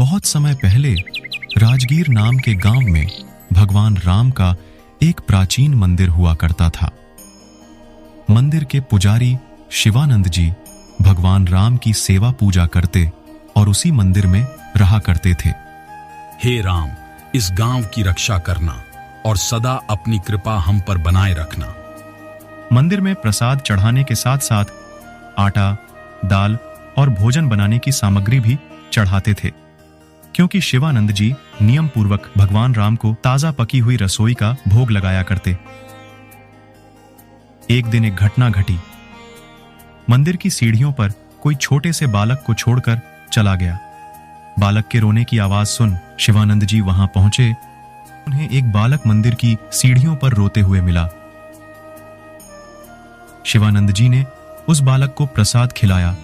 बहुत समय पहले राजगीर नाम के गांव में भगवान राम का एक प्राचीन मंदिर हुआ करता था। मंदिर के पुजारी शिवानंद जी भगवान राम की सेवा पूजा करते और उसी मंदिर में रहा करते थे। हे राम, इस गांव की रक्षा करना और सदा अपनी कृपा हम पर बनाए रखना। मंदिर में प्रसाद चढ़ाने के साथ साथ आटा, दाल और भोजन बनाने की सामग्री भी चढ़ाते थे, क्योंकि शिवानंद जी नियम पूर्वक भगवान राम को ताजा पकी हुई रसोई का भोग लगाया करते। एक दिन एक घटना घटी। मंदिर की सीढ़ियों पर कोई छोटे से बालक को छोड़कर चला गया। बालक के रोने की आवाज सुन शिवानंद जी वहां पहुंचे। उन्हें एक बालक मंदिर की सीढ़ियों पर रोते हुए मिला। शिवानंद जी ने उस बालक को प्रसाद खिलाया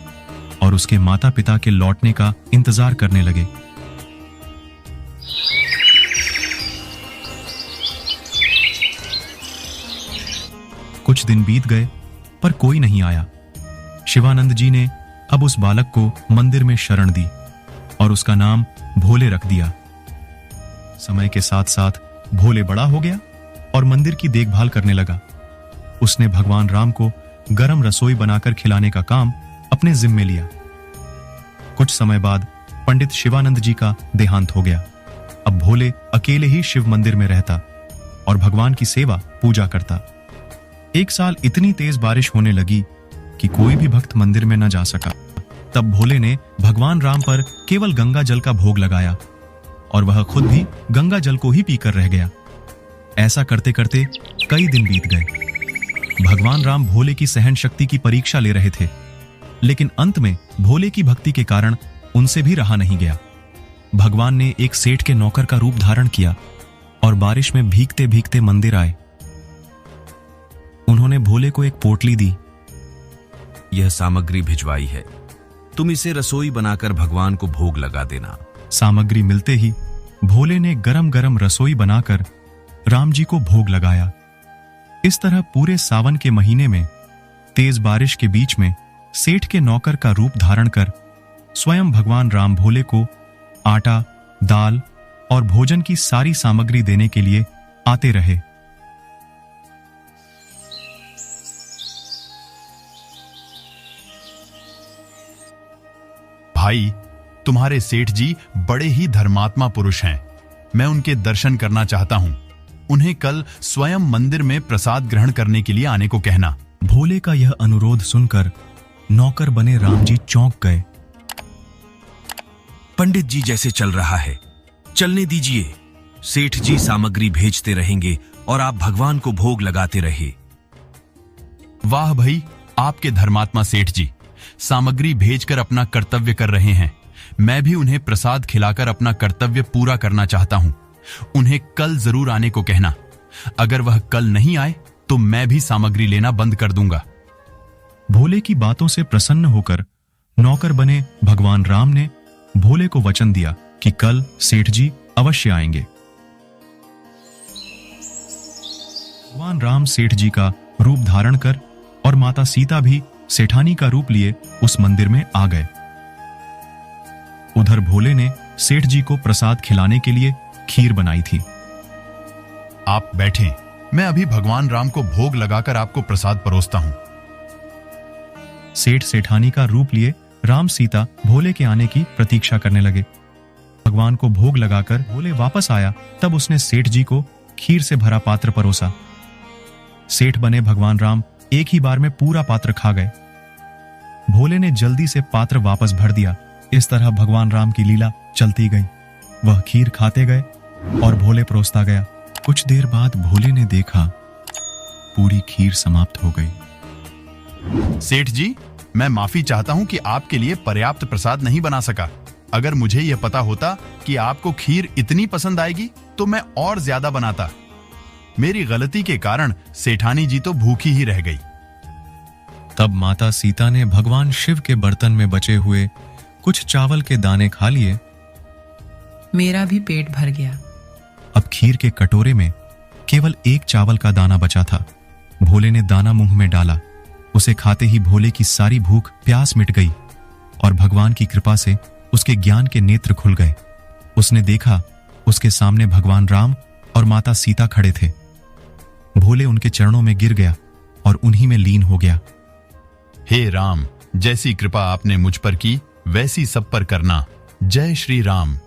और उसके माता पिता के लौटने का इंतजार करने लगे। कुछ दिन बीत गए पर कोई नहीं आया। शिवानंद जी ने अब उस बालक को मंदिर में शरण दी और उसका नाम भोले रख दिया। समय के साथ साथ भोले बड़ा हो गया और मंदिर की देखभाल करने लगा। उसने भगवान राम को गरम रसोई बनाकर खिलाने का काम अपने जिम्मे लिया। कुछ समय बाद पंडित शिवानंद जी का देहांत हो गया। अब भोले अकेले ही शिव मंदिर में रहता और भगवान की सेवा पूजा करता। एक साल इतनी तेज बारिश होने लगी कि कोई भी भक्त मंदिर में न जा सका। तब भोले ने भगवान राम पर केवल गंगा जल का भोग लगाया और वह खुद भी गंगा जल को ही पीकर रह गया। ऐसा करते करते कई दिन बीत गए। भगवान राम भोले की सहन शक्ति की परीक्षा ले रहे थे, लेकिन अंत में भोले की भक्ति के कारण उनसे भी रहा नहीं गया। भगवान ने एक सेठ के नौकर का रूप धारण किया और बारिश में भीगते भीगते मंदिर आए। उन्होंने भोले को एक पोटली दी। यह सामग्री भिजवाई है, तुम इसे रसोई बनाकर भगवान को भोग लगा देना। सामग्री मिलते ही भोले ने गरम गरम रसोई बनाकर राम जी को भोग लगाया। इस तरह पूरे सावन के महीने में तेज बारिश के बीच में सेठ के नौकर का रूप धारण कर स्वयं भगवान राम भोले को आटा, दाल और भोजन की सारी सामग्री देने के लिए आते रहे। भाई, तुम्हारे सेठ जी बड़े ही धर्मात्मा पुरुष हैं। मैं उनके दर्शन करना चाहता हूं। उन्हें कल स्वयं मंदिर में प्रसाद ग्रहण करने के लिए आने को कहना। भोले का यह अनुरोध सुनकर नौकर बने राम जी चौंक गए। पंडित जी जैसे चल रहा है, चलने दीजिए। सेठ जी सामग्री भेजते रहेंगे और आप भगवान को भोग लगाते रहे। वाह भाई, आपके धर्मात्मा सेठ जी सामग्री भेजकर अपना कर्तव्य कर रहे हैं। मैं भी उन्हें प्रसाद खिलाकर अपना कर्तव्य पूरा करना चाहता हूं। उन्हें कल जरूर आने को कहना। अगर वह कल नहीं आए तो मैं भी सामग्री लेना बंद कर दूंगा। भोले की बातों से प्रसन्न होकर नौकर बने भगवान राम ने भोले को वचन दिया कि कल सेठ जी अवश्य आएंगे। भगवान राम सेठ जी का रूप धारण कर और माता सीता भी सेठानी का रूप लिए उस मंदिर में आ गए। उधर भोले ने सेठ जी को प्रसाद खिलाने के लिए खीर बनाई थी। आप बैठें, मैं अभी भगवान राम को भोग लगाकर आपको प्रसाद परोसता हूं। सेठ सेठानी का रूप लिए राम सीता भोले के आने की प्रतीक्षा करने लगे। भगवान को भोग लगाकर भोले वापस आया, तब उसने सेठ जी को खीर से भरा पात्र परोसा। सेठ बने भगवान राम एक ही बार में पूरा पात्र खा गए। भोले ने जल्दी से पात्र वापस भर दिया। इस तरह भगवान राम की लीला चलती गई। वह खीर खाते गए और भोले परोसता गया। कुछ देर बाद भोले ने देखा पूरी खीर समाप्त हो गई। सेठ जी, मैं माफी चाहता हूं कि आपके लिए पर्याप्त प्रसाद नहीं बना सका। अगर मुझे यह पता होता कि आपको खीर इतनी पसंद आएगी तो मैं और ज्यादा बनाता। मेरी गलती के कारण सेठानी जी तो भूखी ही रह गई। तब माता सीता ने भगवान शिव के बर्तन में बचे हुए कुछ चावल के दाने खा लिए। मेरा भी पेट भर गया। अब खीर के कटोरे में केवल एक चावल का दाना बचा था। भोले ने दाना मुंह में डाला। उसे खाते ही भोले की सारी भूख प्यास मिट गई और भगवान की कृपा से उसके ज्ञान के नेत्र खुल गए। उसने देखा उसके सामने भगवान राम और माता सीता खड़े थे। भोले उनके चरणों में गिर गया और उन्हीं में लीन हो गया। हे राम, जैसी कृपा आपने मुझ पर की वैसी सब पर करना। जय श्री राम।